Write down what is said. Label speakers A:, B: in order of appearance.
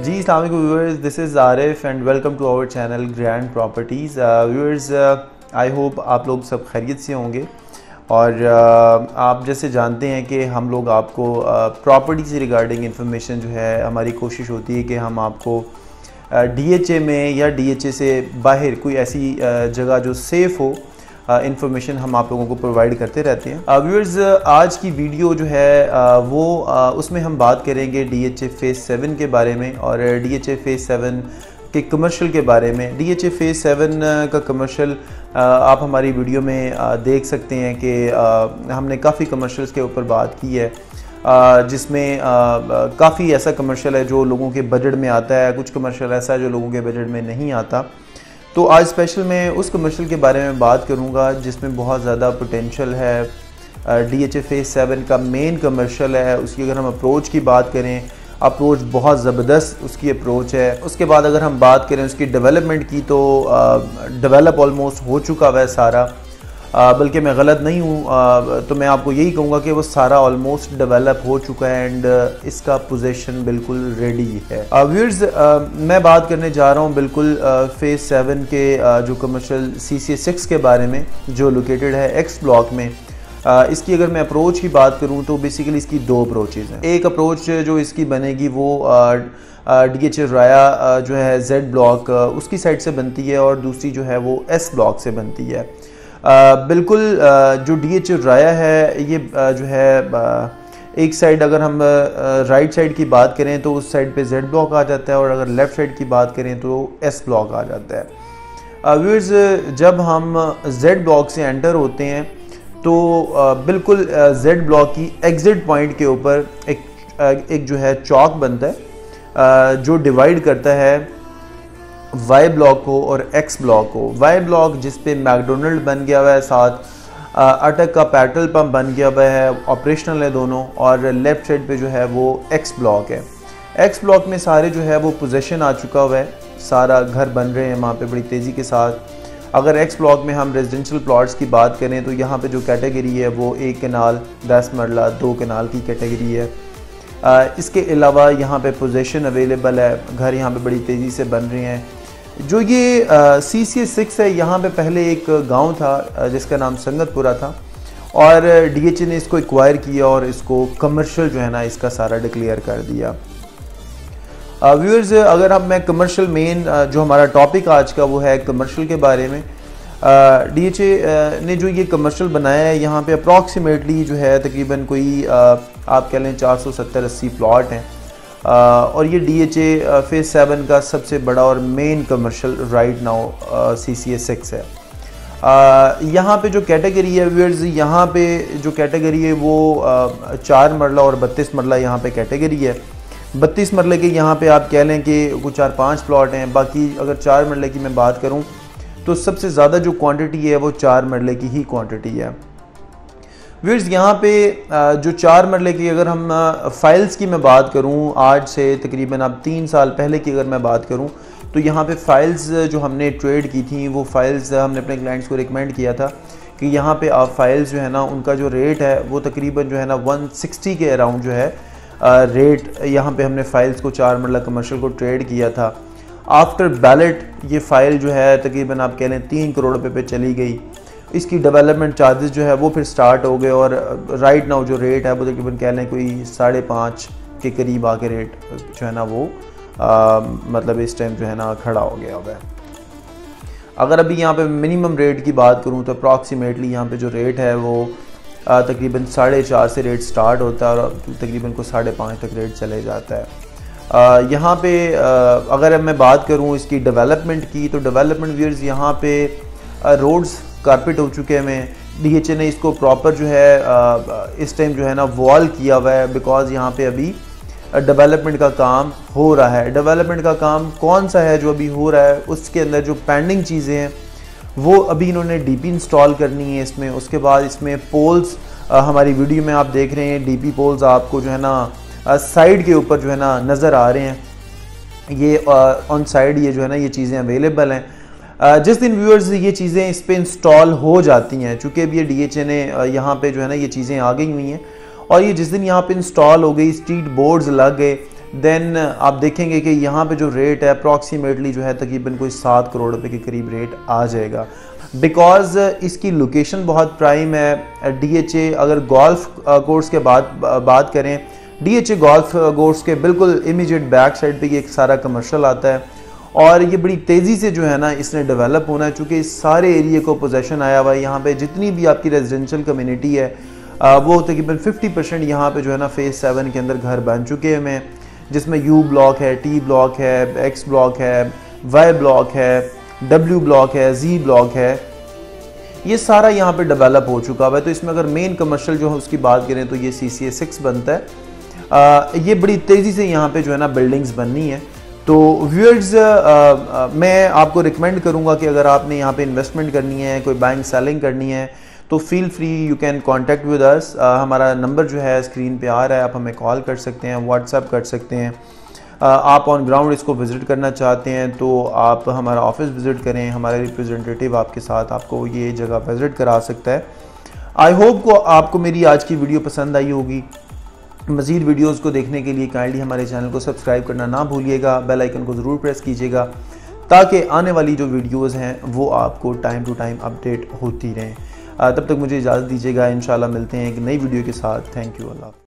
A: जी अस्सलाम वालेकुम viewers, this is Arif and welcome to our channel Grand Properties. Viewers, I hope आप लोग सब खैरियत से होंगे और आप जैसे जानते हैं कि हम लोग आपको प्रॉपर्टी से रिगार्डिंग इंफॉर्मेशन जो है, हमारी कोशिश होती है कि हम आपको DHA में या DHA से बाहर कोई ऐसी जगह जो सेफ़ हो इंफॉर्मेशन हम आप लोगों को प्रोवाइड करते रहते हैं। व्यूअर्स, आज की वीडियो जो है उसमें हम बात करेंगे DHA फेज़ 7 के बारे में और DHA फेज़ 7 के कमर्शियल के बारे में। DHA फेज़ 7 का कमर्शियल आप हमारी वीडियो में देख सकते हैं कि हमने काफ़ी कमर्शियल्स के ऊपर बात की है, जिसमें काफ़ी ऐसा कमर्शियल है जो लोगों के बजट में आता है, कुछ कमर्शियल ऐसा है जो लोगों के बजट में नहीं आता। तो आज स्पेशल मैं उस कमर्शियल के बारे में बात करूंगा जिसमें बहुत ज़्यादा पोटेंशियल है। DHA फेज़ 7 का मेन कमर्शियल है। उसकी अगर हम अप्रोच की बात करें, अप्रोच बहुत ज़बरदस्त उसकी अप्रोच है। उसके बाद अगर हम बात करें उसकी डेवलपमेंट की, तो डेवलप ऑलमोस्ट हो चुका हुआ है सारा, बल्कि मैं गलत नहीं हूँ तो मैं आपको यही कहूँगा कि वो सारा ऑलमोस्ट डेवलप हो चुका है एंड इसका पोजीशन बिल्कुल रेडी है। व्यूअर्स, मैं बात करने जा रहा हूँ बिल्कुल फेज़ 7 के जो कमर्शियल CCA 6 के बारे में, जो लोकेटेड है X ब्लॉक में। इसकी अगर मैं अप्रोच की बात करूँ तो बेसिकली इसकी दो अप्रोचेज़ हैं। एक अप्रोच जो इसकी बनेगी वो DHA राया जो है Z ब्लॉक उसकी साइड से बनती है और दूसरी जो है वो S ब्लॉक से बनती है। बिल्कुल जो DHA राया है ये जो है एक साइड अगर हम राइट साइड की बात करें तो उस साइड पे Z ब्लॉक आ जाता है और अगर लेफ़्ट साइड की बात करें तो S ब्लॉक आ जाता है। व्यूअर्स, जब हम Z ब्लॉक से एंटर होते हैं तो बिल्कुल Z ब्लॉक की एग्ज़िट पॉइंट के ऊपर एक जो है चौक बनता है जो डिवाइड करता है Y ब्लॉक को और X ब्लॉक को। Y ब्लॉक जिस पे मैकडोनल्ड बन गया हुआ है, साथ अटक का पेट्रोल पंप बन गया हुआ है, ऑपरेशनल है दोनों, और लेफ़्ट साइड पे जो है वो X ब्लॉक है। X ब्लॉक में सारे जो है वो पोजीशन आ चुका हुआ है, सारा घर बन रहे हैं वहाँ पे बड़ी तेज़ी के साथ। अगर X ब्लॉक में हम रेजिडेंशियल प्लॉट्स की बात करें तो यहाँ पे जो कैटेगरी है वो 1 कनाल 10 मरला 2 कनाल की कैटेगरी है। इसके अलावा यहाँ पे पोजीशन अवेलेबल है, घर यहाँ पे बड़ी तेज़ी से बन रहे हैं। जो ये CCA 6 है, यहाँ पे पहले एक गांव था जिसका नाम संगतपुरा था और DHA ने इसको एक्वायर किया और इसको कमर्शियल जो है ना इसका सारा डिक्लेयर कर दिया। व्यूअर्स, अगर हम मैं कमर्शियल मेन जो हमारा टॉपिक आज का वो है कमर्शियल के बारे में। DHA ने जो ये कमर्शियल बनाया है, यहाँ पे अप्रॉक्सीमेटली जो है तकरीबन कोई आप कह लें 470-80 प्लॉट हैं और ये DHA फेज़ 7 का सबसे बड़ा और main commercial right now CCA 6 है। यहाँ पे जो कैटेगरी है व्यूअर्स, यहाँ पे जो कैटेगरी है वो 4 मरला और 32 मरला यहाँ पे कैटेगरी है। 32 मरले के यहाँ पे आप कह लें कि कुछ 4-5 प्लॉट हैं। बाकी अगर 4 मरले की मैं बात करूँ तो सबसे ज़्यादा जो क्वांटिटी है वो 4 मरले की ही क्वांटिटी है। व्यूअर्स, यहाँ पे जो 4 मरले की अगर हम फाइल्स की मैं बात करूँ, आज से तकरीबन अब 3 साल पहले की अगर मैं बात करूँ तो यहाँ पे फ़ाइल्स जो हमने ट्रेड की थी वो फ़ाइल्स हमने अपने क्लाइंट्स को रिकमेंड किया था कि यहाँ पे आप फाइल्स जो है ना उनका जो रेट है वो तकरीबन जो है ना 160 के अराउंड जो है रेट यहाँ पे हमने फ़ाइल्स को 4 मरला कमर्शियल को ट्रेड किया था। आफ्टर बैलेट ये फ़ाइल जो है तकरीबन आप कह लें 3 करोड़ रुपये पे चली गई। इसकी डेवलपमेंट चार्जेस जो है वो फिर स्टार्ट हो गए और राइट नाउ जो रेट है वो तकरीबन कह लें कोई 5.5 के करीब आके रेट जो है ना वो मतलब इस टाइम जो है ना खड़ा हो गया हुआ है। अगर अभी यहाँ पे मिनिमम रेट की बात करूँ तो अप्रॉक्सीमेटली यहाँ पे जो रेट है वो तकरीबन 4.5 से रेट स्टार्ट होता है और तकरीबन को 5.5 तक रेट चले जाता है। यहाँ पे अगर मैं बात करूँ इसकी डेवलपमेंट की, तो डेवलपमेंट व्यूअर्स यहाँ पे रोड्स कारपेट हो चुके हैं। DHA ने इसको प्रॉपर जो है इस टाइम जो है ना वॉल किया हुआ है, बिकॉज यहाँ पे अभी डेवलपमेंट का काम हो रहा है। डेवलपमेंट का काम कौन सा है जो अभी हो रहा है, उसके अंदर जो पेंडिंग चीज़ें हैं वो अभी इन्होंने DP इंस्टॉल करनी है इसमें। उसके बाद इसमें पोल्स हमारी वीडियो में आप देख रहे हैं, DP पोल्स आपको जो है ना साइड के ऊपर जो है ना नज़र आ रहे हैं। ये ऑन साइड ये जो है ना ये चीज़ें अवेलेबल हैं। जिस दिन व्यूअर्स ये चीज़ें इस पे इंस्टॉल हो जाती हैं, चूँकि अब ये DHA ने यहाँ पे जो है ना ये चीज़ें आ गई हुई हैं और ये जिस दिन यहाँ पे इंस्टॉल हो गई, स्ट्रीट बोर्ड्स लग गए, देन आप देखेंगे कि यहाँ पे जो रेट है अप्रॉक्सीमेटली जो है तकरीबन कोई 7 करोड़ रुपए के करीब रेट आ जाएगा, बिकॉज़ इसकी लोकेशन बहुत प्राइम है। DHA अगर गोल्फ कोर्स के बाद बात करें, DHA गोल्फ कोर्स के बिल्कुल इमीडिएट बैक साइड पे ये एक सारा कमर्शियल आता है और ये बड़ी तेज़ी से जो है ना इसने डेवलप होना है, चूँकि इस सारे एरिया को पोजेसन आया हुआ है। यहाँ पे जितनी भी आपकी रेजिडेंशियल कम्युनिटी है वो तकरीबन 50% यहाँ पे जो है ना फेज़ 7 के अंदर घर बन चुके हैं, जिसमें U ब्लॉक है, T ब्लॉक है, X ब्लॉक है, Y ब्लॉक है, W ब्लॉक है, Z ब्लॉक है, ये सारा यहाँ पे डेवलप हो चुका है। तो इसमें अगर मेन कमर्शियल जो है उसकी बात करें तो ये CCA 6 बनता है। ये बड़ी तेज़ी से यहाँ पे जो है ना बिल्डिंग्स बननी है। तो व्यूअर्स मैं आपको रिकमेंड करूँगा कि अगर आपने यहाँ पे इन्वेस्टमेंट करनी है, कोई बाइंग सेलिंग करनी है, तो feel free you can contact with us. हमारा नंबर जो है स्क्रीन पे आ रहा है, आप हमें कॉल कर सकते हैं, व्हाट्सएप कर सकते हैं। आप ऑन ग्राउंड इसको विज़िट करना चाहते हैं तो आप हमारा ऑफिस विज़िट करें, हमारा रिप्रेजेंटेटिव आपके साथ आपको ये जगह विज़िट करा सकता है। आई होप को आपको मेरी आज की वीडियो पसंद आई होगी। मज़ीद वीडियोज़ को देखने के लिए काइंडली हमारे चैनल को सब्सक्राइब करना ना भूलिएगा, बेल आइकन को ज़रूर प्रेस कीजिएगा ताकि आने वाली जो वीडियोज़ हैं वो आपको टाइम टू टाइम अपडेट होती रहें। तब तक मुझे इजाज़त दीजिएगा, इंशाल्लाह मिलते हैं एक नई वीडियो के साथ। Thank you. अल्लाह।